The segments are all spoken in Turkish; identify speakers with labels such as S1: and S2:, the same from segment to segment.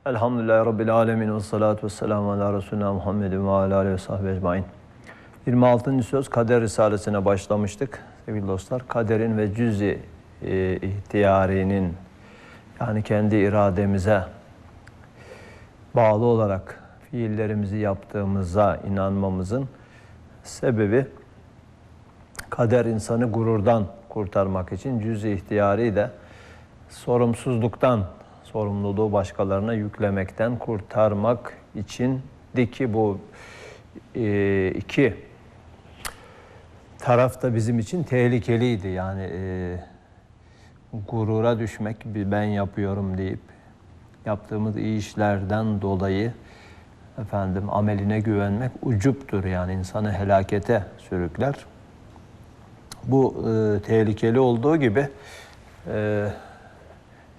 S1: Elhamdülillahi Rabbil Alemin ve salatu ve selamu ala Resulina Muhammedin ve ala aleyhi ve sahbihi ecmain. 26. söz Kader Risalesi'ne başlamıştık. Sevgili dostlar, kaderin ve cüz-i ihtiyarinin, yani kendi irademize bağlı olarak fiillerimizi yaptığımıza inanmamızın sebebi, kader insanı gururdan kurtarmak için, cüz-i ihtiyari de sorumsuzluktan, sorumluluğu başkalarına yüklemekten kurtarmak içindi ki bu iki taraf da bizim için tehlikeliydi. Yani gurura düşmek, ben yapıyorum deyip yaptığımız iyi işlerden dolayı ameline güvenmek ucuptur, yani insanı helakete sürükler. Bu tehlikeli olduğu gibi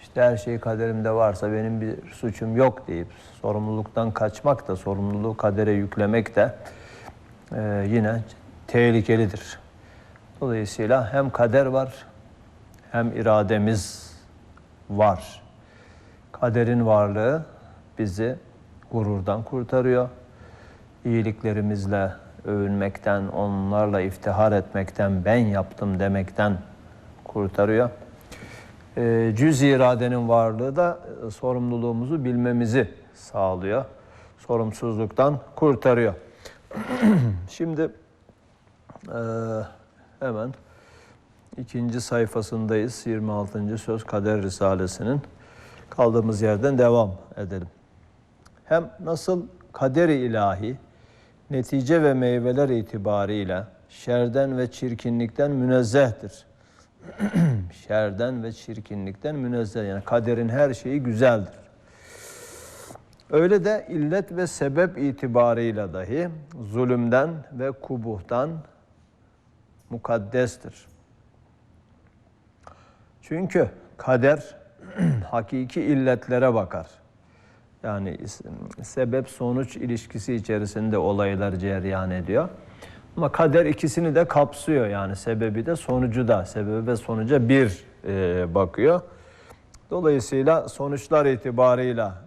S1: işte her şey kaderimde varsa benim bir suçum yok deyip sorumluluktan kaçmak da, sorumluluğu kadere yüklemek de yine tehlikelidir. Dolayısıyla hem kader var hem irademiz var. Kaderin varlığı bizi gururdan kurtarıyor. İyiliklerimizle övünmekten, onlarla iftihar etmekten, ben yaptım demekten kurtarıyor. Cüz-i iradenin varlığı da sorumluluğumuzu bilmemizi sağlıyor. Sorumsuzluktan kurtarıyor. Şimdi hemen ikinci sayfasındayız. 26. söz Kader Risalesi'nin. Kaldığımız yerden devam edelim. Hem nasıl kader-i ilahi netice ve meyveler itibariyle şerden ve çirkinlikten münezzehtir. Şerden ve çirkinlikten münezzeh, yani kaderin her şeyi güzeldir. Öyle de illet ve sebep itibarıyla dahi zulümden ve kubuhtan mukaddestir. Çünkü kader hakiki illetlere bakar. Yani sebep-sonuç ilişkisi içerisinde olaylar cereyan ediyor. Ama kader ikisini de kapsıyor, yani sebebi de sonucu da, sebebe ve sonuca bir bakıyor. Dolayısıyla sonuçlar itibarıyla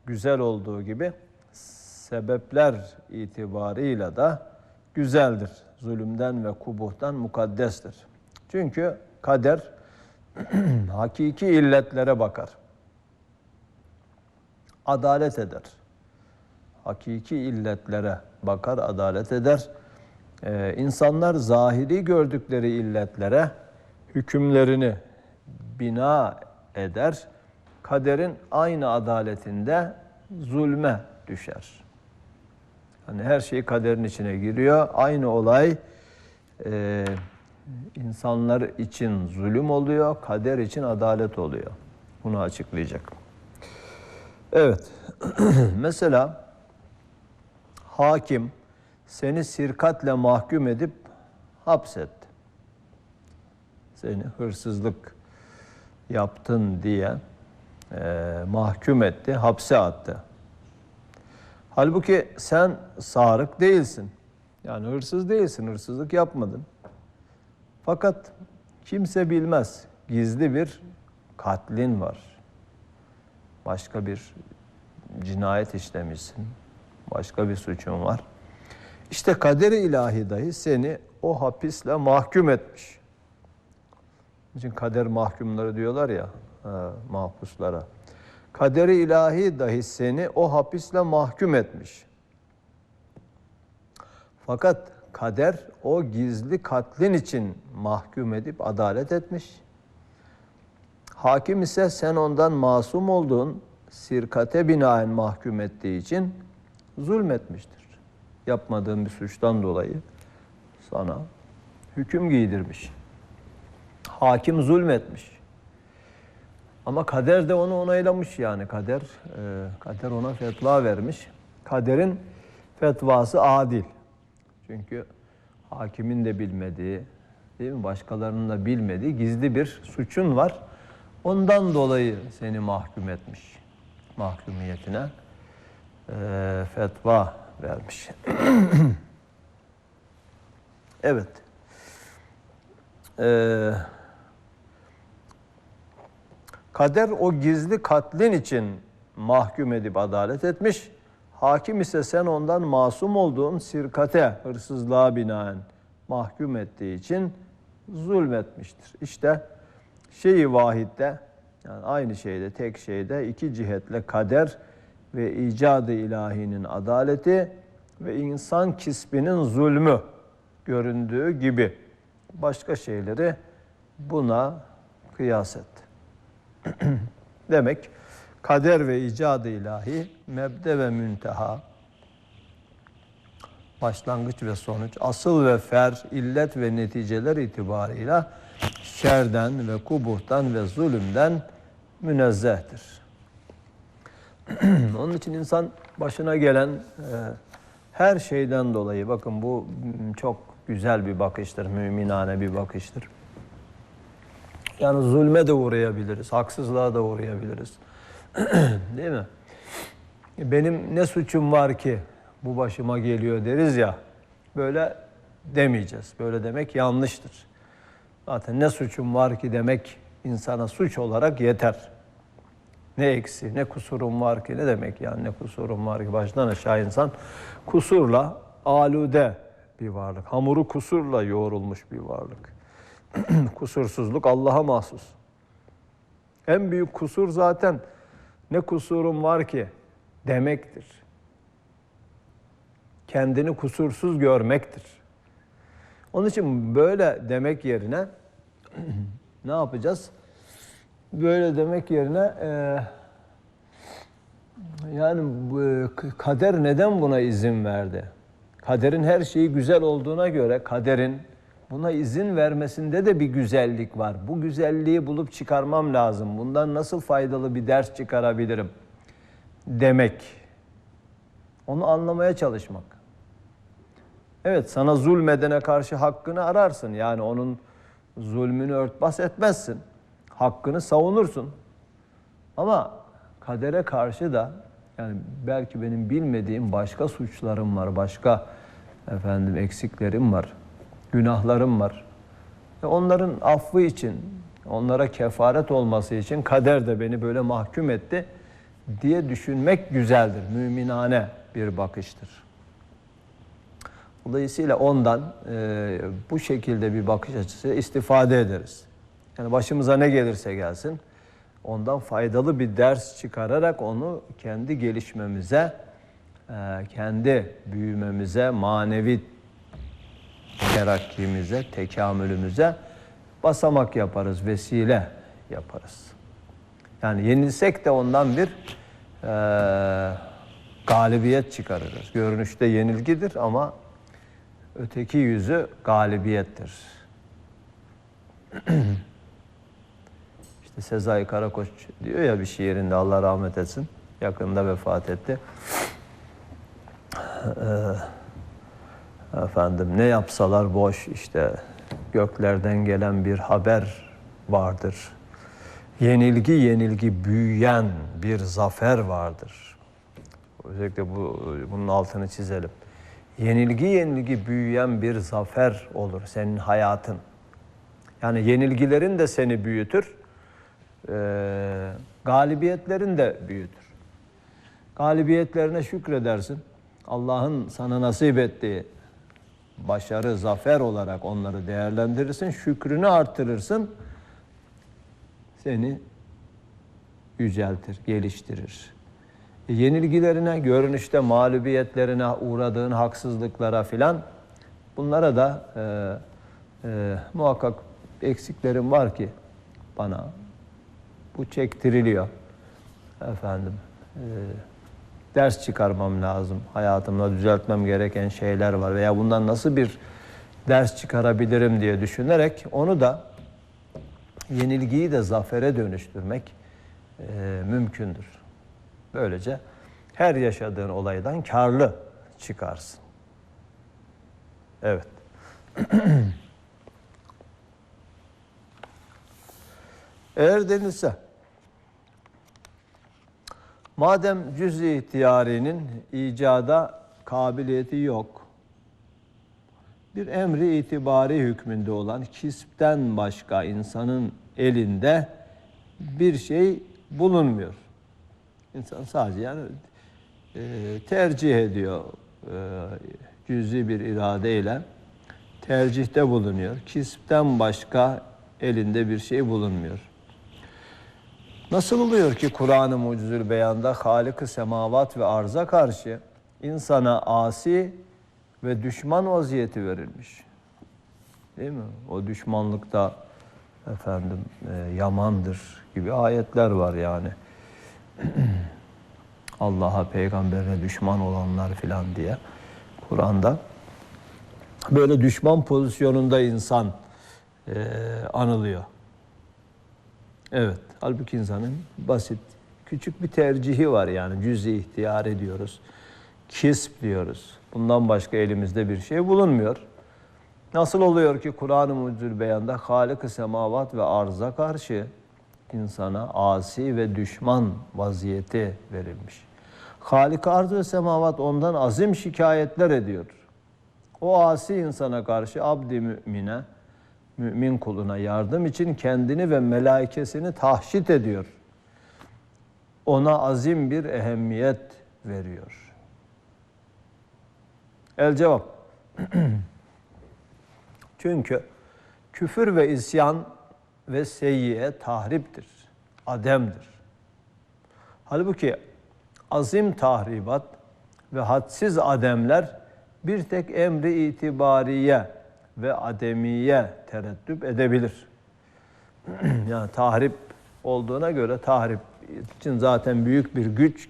S1: güzel olduğu gibi sebepler itibarıyla da güzeldir. Zulümden ve kubuhtan mukaddestir. Çünkü kader hakiki illetlere bakar. Adalet eder. Hakiki illetlere bakar, adalet eder. İnsanlar zahiri gördükleri illetlere hükümlerini bina eder. Kaderin aynı adaletinde zulme düşer. Yani her şey kaderin içine giriyor. Aynı olay insanlar için zulüm oluyor, kader için adalet oluyor. Bunu açıklayacak. Evet, mesela hakim seni sirkatle mahkum edip hapsetti. Seni hırsızlık yaptın diye mahkum etti, hapse attı. Halbuki sen sarık değilsin. Yani hırsız değilsin, hırsızlık yapmadın. Fakat kimse bilmez, gizli bir katlin var. Başka bir cinayet işlemişsin, başka bir suçun var. İşte kader-i ilahi dahi seni o hapisle mahkum etmiş. Onun için kader mahkumları diyorlar ya, mahpuslara. Kader-i ilahi dahi seni o hapisle mahkum etmiş. Fakat kader o gizli katlin için mahkum edip adalet etmiş. Hakim ise sen ondan masum olduğun sirkate binaen mahkum ettiği için zulmetmiştir. Yapmadığın bir suçtan dolayı sana hüküm giydirmiş. Hakim zulmetmiş. Ama kader de onu onaylamış, yani kader ona fetva vermiş. Kaderin fetvası adil. Çünkü hakimin de bilmediği, değil mi, başkalarının da bilmediği gizli bir suçun var. Ondan dolayı seni mahkum etmiş. Mahkumiyetine fetva vermiş. Evet. Kader o gizli katlin için mahkum edip adalet etmiş. Hakim ise sen ondan masum olduğun sirkate, hırsızlığa binaen mahkum ettiği için zulmetmiştir. İşte şeyi vahidde, yani aynı şeyde, tek şeyde iki cihetle kader ve icadı ilahinin adaleti ve insan kisbinin zulmü göründüğü gibi başka şeyleri buna kıyas et. Demek kader ve icadı ilahi mebde ve münteha, başlangıç ve sonuç, asıl ve fer, illet ve neticeler itibarıyla şerden ve kubuhtan ve zulümden münezzehtir. Onun için insan başına gelen her şeyden dolayı, bakın bu çok güzel bir bakıştır, müminane bir bakıştır. Yani zulme de uğrayabiliriz, haksızlığa da uğrayabiliriz. Değil mi? Benim ne suçum var ki bu başıma geliyor deriz ya, böyle demeyeceğiz. Böyle demek yanlıştır. Zaten ne suçum var ki demek insana suç olarak yeter. Ne eksi, ne kusurum var ki, ne demek yani ne kusurum var ki, baştan aşağı insan kusurla alude bir varlık. Hamuru kusurla yoğrulmuş bir varlık. Kusursuzluk Allah'a mahsus. En büyük kusur zaten ne kusurum var ki demektir. Kendini kusursuz görmektir. Onun için böyle demek yerine ne yapacağız? Böyle demek yerine yani kader neden buna izin verdi? Kaderin her şeyi güzel olduğuna göre kaderin buna izin vermesinde de bir güzellik var. Bu güzelliği bulup çıkarmam lazım. Bundan nasıl faydalı bir ders çıkarabilirim demek. Onu anlamaya çalışmak. Evet, sana zulmedene karşı hakkını ararsın. Yani onun zulmünü örtbas etmezsin. Hakkını savunursun. Ama kadere karşı da yani belki benim bilmediğim başka suçlarım var, başka eksiklerim var, günahlarım var. Onların affı için, onlara kefaret olması için kader de beni böyle mahkum etti diye düşünmek güzeldir. Müminane bir bakıştır. Dolayısıyla ondan bu şekilde bir bakış açısı istifade ederiz. Yani başımıza ne gelirse gelsin, ondan faydalı bir ders çıkararak onu kendi gelişmemize, kendi büyümemize, manevi terakkimize, tekamülümüze basamak yaparız, vesile yaparız. Yani yenilsek de ondan bir galibiyet çıkarırız. Görünüşte yenilgidir ama öteki yüzü galibiyettir. İşte Sezai Karakoç diyor ya bir şiirinde, Allah rahmet etsin, yakında vefat etti. Ne yapsalar boş, işte göklerden gelen bir haber vardır. Yenilgi yenilgi büyüyen bir zafer vardır. Özellikle bunun altını çizelim. Yenilgi yenilgi büyüyen bir zafer olur senin hayatın. Yani yenilgilerin de seni büyütür, galibiyetlerin de büyütür. Galibiyetlerine şükredersin. Allah'ın sana nasip ettiği başarı, zafer olarak onları değerlendirirsin, şükrünü artırırsın, seni yüceltir, geliştirir. Yenilgilerine, görünüşte mağlubiyetlerine, uğradığın haksızlıklara filan, bunlara da muhakkak eksiklerim var ki bana bu çektiriliyor. Ders çıkarmam lazım. Hayatımda düzeltmem gereken şeyler var veya bundan nasıl bir ders çıkarabilirim diye düşünerek onu da, yenilgiyi de zafere dönüştürmek mümkündür. Böylece her yaşadığın olaydan kârlı çıkarsın. Evet. Eğer denilse, madem cüz-i ihtiyarinin icada kabiliyeti yok, bir emri itibari hükmünde olan kispten başka insanın elinde bir şey bulunmuyor. İnsan sadece yani tercih ediyor. Cüzi bir iradeyle tercihte bulunuyor. Kisipten başka elinde bir şey bulunmuyor. Nasıl oluyor ki Kur'an-ı Mucizül Beyan'da Halik-i Semavat ve Arz'a karşı insana asi ve düşman vaziyeti verilmiş? Değil mi? O düşmanlıkta yamandır gibi ayetler var yani. Allah'a, peygamberine düşman olanlar filan diye Kur'an'da. Böyle düşman pozisyonunda insan anılıyor. Evet, halbuki insanın basit, küçük bir tercihi var yani. Cüz-i ihtiyar ediyoruz, kisp diyoruz. Bundan başka elimizde bir şey bulunmuyor. Nasıl oluyor ki Kur'an-ı Mucizül Beyan'da Halik-i Semavat ve Arz'a karşı insana asi ve düşman vaziyeti verilmiş. Halik-i Arz ve Semavat ondan azim şikayetler ediyor. O asi insana karşı abd-i mümine, mümin kuluna yardım için kendini ve melaikesini tahşit ediyor. Ona azim bir ehemmiyet veriyor. El cevap. Çünkü küfür ve isyan ve seyyiye tahriptir, ademdir. Halbuki azim tahribat ve hadsiz ademler bir tek emri itibariye ve ademiye tereddüp edebilir. Yani tahrip olduğuna göre tahrip için zaten büyük bir güç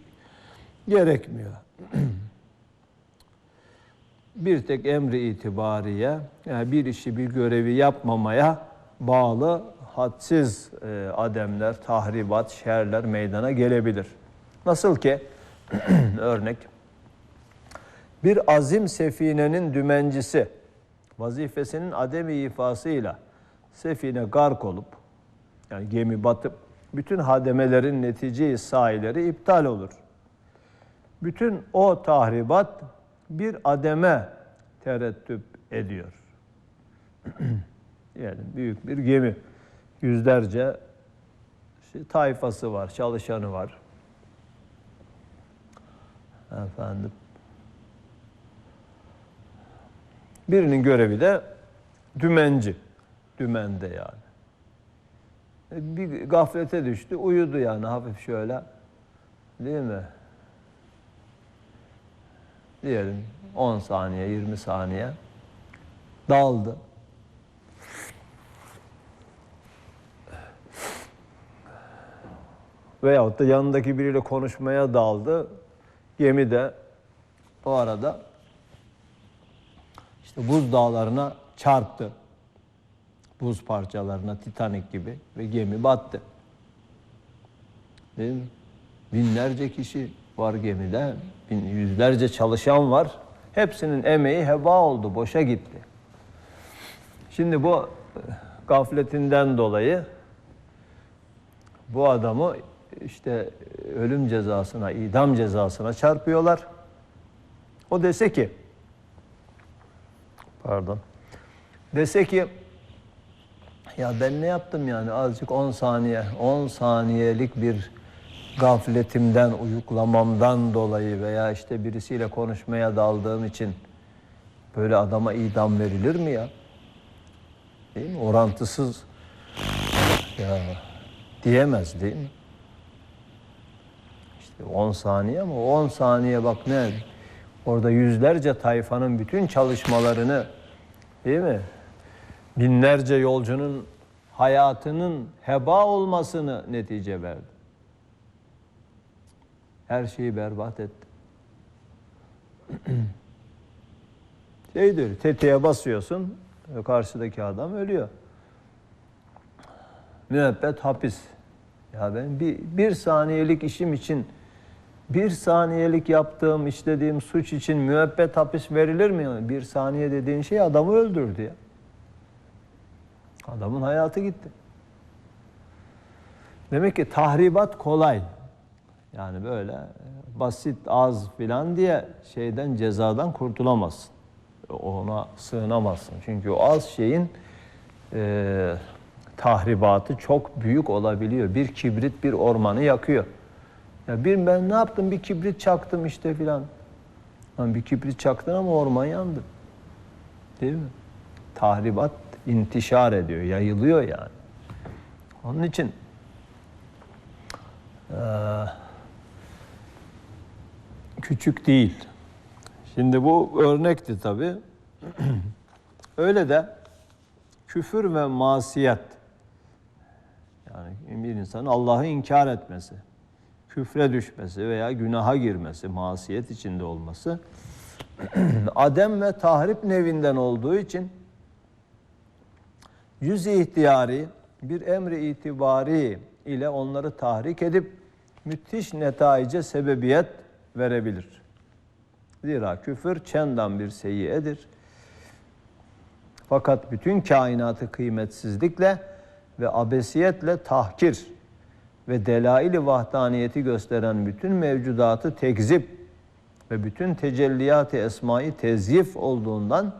S1: gerekmiyor. Bir tek emri itibariye, yani bir işi, bir görevi yapmamaya bağlı hadsiz ademler, tahribat, şerler meydana gelebilir. Nasıl ki örnek, bir azim sefinenin dümencisi vazifesinin ademi ifasıyla sefine gark olup, yani gemi batıp bütün hademelerin netice-i sahileri iptal olur. Bütün o tahribat bir ademe tereddüp ediyor. Yani büyük bir gemi, yüzlerce tayfası var, çalışanı var. Efendim. Birinin görevi de dümenci. Dümende yani. Bir gaflete düştü, uyudu yani hafif şöyle. Değil mi? Diyelim 10 saniye, 20 saniye. Daldı. Veyahut da yanındaki biriyle konuşmaya daldı. Gemi de o arada işte buz dağlarına çarptı. Buz parçalarına, Titanic gibi ve gemi battı. Değil mi? Binlerce kişi var gemide, yüzlerce çalışan var. Hepsinin emeği heba oldu, boşa gitti. Şimdi bu gafletinden dolayı bu adamı işte ölüm cezasına, idam cezasına çarpıyorlar. O dese ki, dese ki, ya ben ne yaptım yani azıcık 10 saniye, 10 saniyelik bir gafletimden, uyuklamamdan dolayı veya işte birisiyle konuşmaya daldığım için böyle adama idam verilir mi ya? Değil mi? Orantısız ya diyemez değil mi? İşte 10 saniye ama 10 saniye bak ne? Orada yüzlerce tayfanın bütün çalışmalarını, değil mi? Binlerce yolcunun hayatının heba olmasını netice verdi. Her şeyi berbat etti. Diyor, tetiğe basıyorsun, karşıdaki adam ölüyor. Müebbet hapis. Ya ben bir saniyelik işim için, bir saniyelik yaptığım, işlediğim suç için müebbet hapis verilir mi? Yani bir saniye dediğin şey adamı öldürdü ya. Adamın hayatı gitti. Demek ki tahribat kolay. Yani böyle basit, az filan diye şeyden, cezadan kurtulamazsın. Ona sığınamazsın. Çünkü o az şeyin tahribatı çok büyük olabiliyor. Bir kibrit bir ormanı yakıyor. Ya ben ne yaptım? Bir kibrit çaktım işte filan. Lan bir kibrit çaktın ama orman yandı. Değil mi? Tahribat intişar ediyor, yayılıyor yani. Onun için küçük değil. Şimdi bu örnekti tabii. Öyle de küfür ve masiyet, yani bir insanın Allah'ı inkar etmesi, küfre düşmesi veya günaha girmesi, masiyet içinde olması adem ve tahrip nevinden olduğu için cüz-i ihtiyari bir emri itibari ile onları tahrik edip müthiş netaice sebebiyet verebilir. Zira küfür çendan bir seyyiyedir. Fakat bütün kainatı kıymetsizlikle ve abesiyetle tahkir ve delail-i vahdaniyeti gösteren bütün mevcudatı tekzip ve bütün tecelliyat-ı esmayı tezyif olduğundan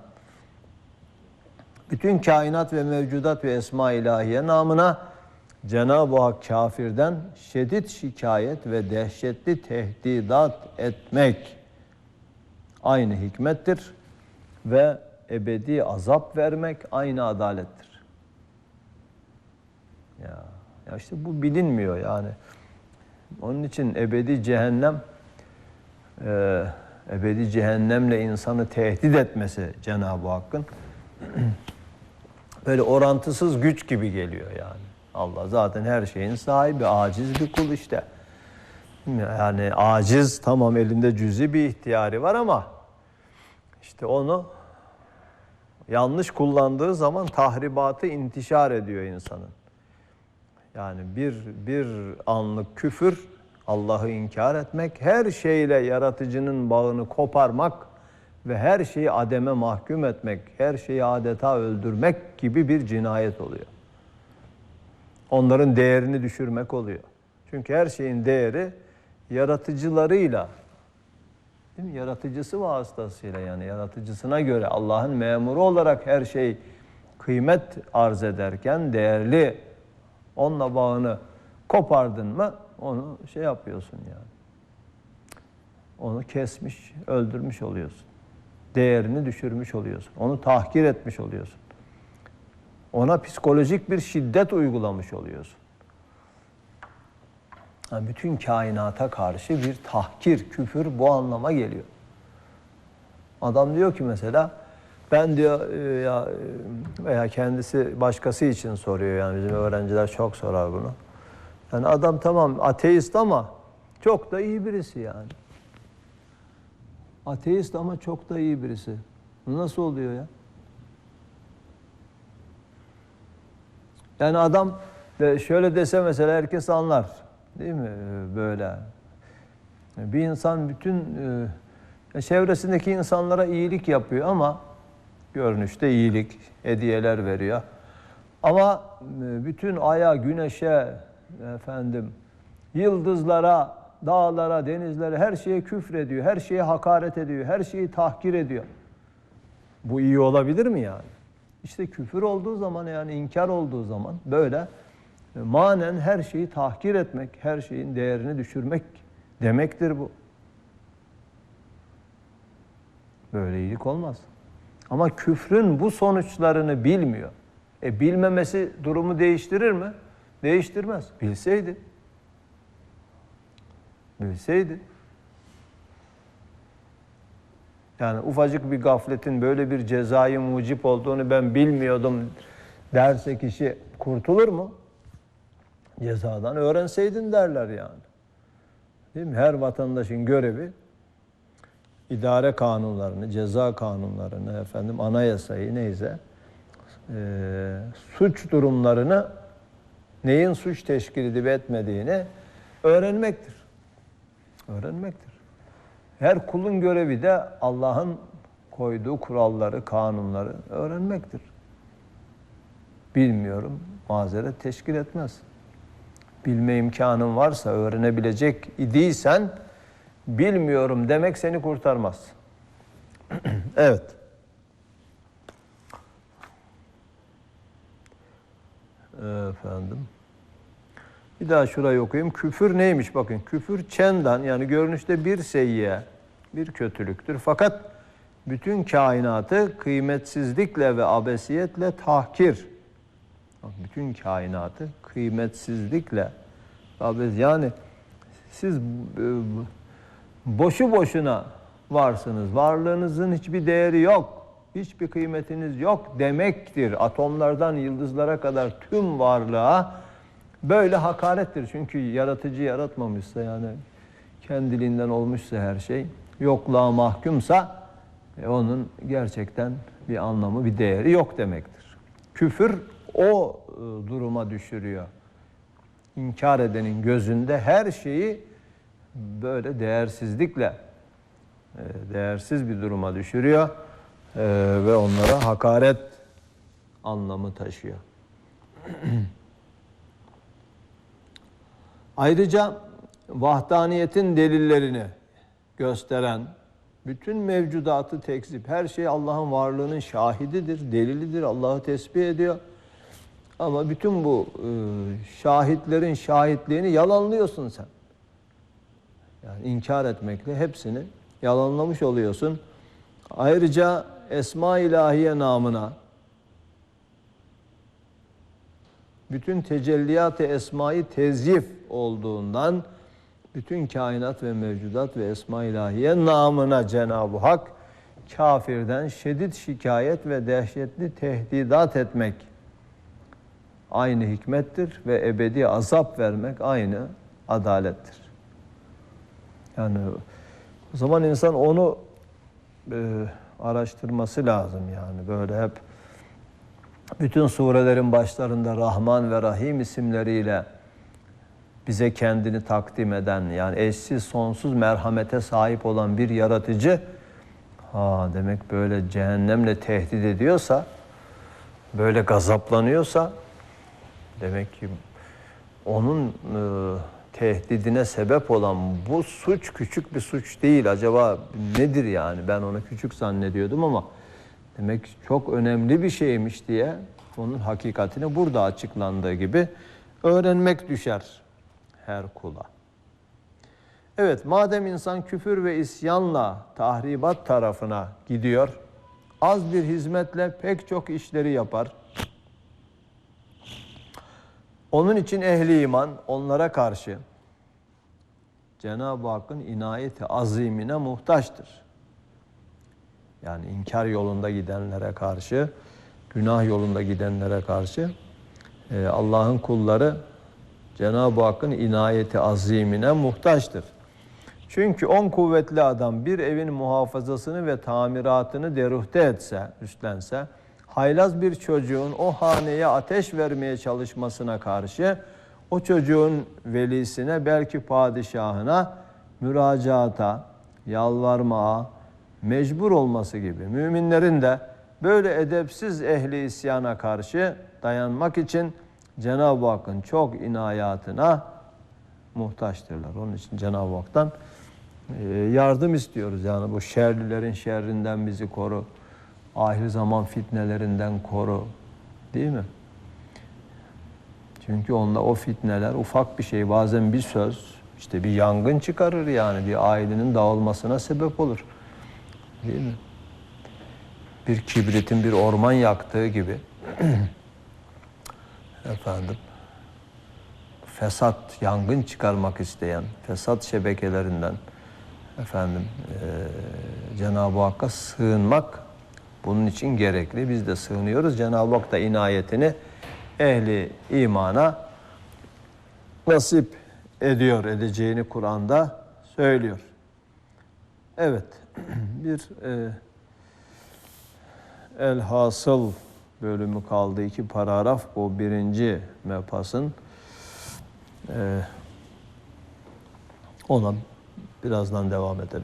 S1: bütün kainat ve mevcudat ve esma-i ilahiye namına Cenab-ı Hak kafirden şiddet şikayet ve dehşetli tehdidat etmek aynı hikmettir ve ebedi azap vermek aynı adalettir. Ya işte bu bilinmiyor yani. Onun için ebedi cehennemle insanı tehdit etmesi Cenab-ı Hakk'ın böyle orantısız güç gibi geliyor yani. Allah zaten her şeyin sahibi, aciz bir kul işte. Yani aciz, tamam, elinde cüzi bir ihtiyarı var ama işte onu yanlış kullandığı zaman tahribatı intişar ediyor insanın. Yani bir anlık küfür, Allah'ı inkar etmek, her şeyle yaratıcının bağını koparmak ve her şeyi ademe mahkum etmek, her şeyi adeta öldürmek gibi bir cinayet oluyor. Onların değerini düşürmek oluyor. Çünkü her şeyin değeri yaratıcılarıyla, değil mi? Yaratıcısı vasıtasıyla, yani yaratıcısına göre Allah'ın memuru olarak her şey kıymet arz ederken değerli, onunla bağını kopardın mı onu şey yapıyorsun yani. Onu kesmiş, öldürmüş oluyorsun. Değerini düşürmüş oluyorsun. Onu tahkir etmiş oluyorsun. Ona psikolojik bir şiddet uygulamış oluyorsun. Yani bütün kainata karşı bir tahkir, küfür bu anlama geliyor. Adam diyor ki mesela, ben diyor ya, veya kendisi başkası için soruyor, yani bizim öğrenciler çok sorar bunu. Yani adam tamam ateist ama çok da iyi birisi yani. Ateist ama çok da iyi birisi. Nasıl oluyor ya? Yani adam şöyle dese mesela herkes anlar. Değil mi? Böyle. Bir insan bütün çevresindeki insanlara iyilik yapıyor ama görünüşte iyilik, hediyeler veriyor. Ama bütün aya, güneşe, yıldızlara, dağlara, denizlere, her şeye küfrediyor, her şeye hakaret ediyor, her şeyi tahkir ediyor. Bu iyi olabilir mi yani? İşte küfür olduğu zaman, yani inkar olduğu zaman böyle manen her şeyi tahkir etmek, her şeyin değerini düşürmek demektir bu. Böyle iyilik olmaz. Ama küfrün bu sonuçlarını bilmiyor. Bilmemesi durumu değiştirir mi? Değiştirmez. Bilseydi. Bilseydi. Yani ufacık bir gafletin böyle bir cezayı mucip olduğunu ben bilmiyordum derse kişi kurtulur mu? Cezadan öğrenseydin derler yani. Değil mi? Her vatandaşın görevi idare kanunlarını, ceza kanunlarını, anayasayı neyse, suç durumlarını, neyin suç teşkil edip etmediğini öğrenmektir. Öğrenmektir. Her kulun görevi de Allah'ın koyduğu kuralları, kanunları öğrenmektir. Bilmiyorum, mazeret teşkil etmez. Bilme imkanın varsa, öğrenebilecek idiysen, bilmiyorum demek seni kurtarmaz. Evet. Bir daha şurayı okuyayım. Küfür neymiş bakın. Küfür çendan, yani görünüşte bir seyyiye, bir kötülüktür. Fakat bütün kainatı kıymetsizlikle ve abesiyetle tahkir. Bütün kainatı kıymetsizlikle, yani siz boşu boşuna varsınız. Varlığınızın hiçbir değeri yok. Hiçbir kıymetiniz yok demektir. Atomlardan yıldızlara kadar tüm varlığa böyle hakarettir. Çünkü yaratıcı yaratmamışsa, yani kendiliğinden olmuşsa her şey, yokluğa mahkumsa onun gerçekten bir anlamı, bir değeri yok demektir. Küfür o duruma düşürüyor. İnkar edenin gözünde her şeyi böyle değersizlikle, değersiz bir duruma düşürüyor ve onlara hakaret anlamı taşıyor. Ayrıca vahdaniyetin delillerini gösteren, bütün mevcudatı tekzip, her şey Allah'ın varlığının şahididir, delilidir, Allah'ı tesbih ediyor. Ama bütün bu şahitlerin şahitliğini yalanlıyorsun sen. Yani inkar etmekle hepsini yalanlamış oluyorsun. Ayrıca Esma-i İlahiye namına bütün tecelliyat-ı esma-i tezyif olduğundan bütün kainat ve mevcudat ve Esma-i İlahiye namına Cenab-ı Hak kafirden şiddet şikayet ve dehşetli tehdidat etmek aynı hikmettir ve ebedi azap vermek aynı adalettir. Yani o zaman insan onu araştırması lazım, yani böyle hep bütün surelerin başlarında Rahman ve Rahim isimleriyle bize kendini takdim eden, yani eşsiz sonsuz merhamete sahip olan bir yaratıcı, demek böyle cehennemle tehdit ediyorsa, böyle gazaplanıyorsa, demek ki onun tehdidine sebep olan bu suç küçük bir suç değil. Acaba nedir yani? Ben onu küçük zannediyordum ama demek ki çok önemli bir şeymiş diye onun hakikatini burada açıklandığı gibi öğrenmek düşer her kula. Evet, madem insan küfür ve isyanla tahribat tarafına gidiyor, az bir hizmetle pek çok işleri yapar. Onun için ehli iman onlara karşı Cenab-ı Hakk'ın inayeti azimine muhtaçtır. Yani inkar yolunda gidenlere karşı, günah yolunda gidenlere karşı Allah'ın kulları Cenab-ı Hakk'ın inayeti azimine muhtaçtır. Çünkü 10 kuvvetli adam bir evin muhafazasını ve tamiratını deruhte etse, üstlense, haylaz bir çocuğun o haneye ateş vermeye çalışmasına karşı o çocuğun velisine, belki padişahına müracaata, yalvarmaya mecbur olması gibi müminlerin de böyle edepsiz ehli isyana karşı dayanmak için Cenab-ı Hakk'ın çok inayatına muhtaçtırlar. Onun için Cenab-ı Hak'tan yardım istiyoruz. Yani bu şerlilerin şerrinden bizi koru. Ahir zaman fitnelerinden koru. Değil mi? Çünkü o fitneler ufak bir şey. Bazen bir söz işte bir yangın çıkarır, yani bir ailenin dağılmasına sebep olur. Değil mi? Bir kibritin bir orman yaktığı gibi efendim, fesat, yangın çıkarmak isteyen fesat şebekelerinden Cenab-ı Hakk'a sığınmak bunun için gerekli. Biz de sığınıyoruz. Cenab-ı Hak da inayetini ehli imana nasip ediyor, edeceğini Kur'an'da söylüyor. Evet, bir elhasıl bölümü kaldı. 2 paragraf bu birinci mebhasın. Ona birazdan devam edelim.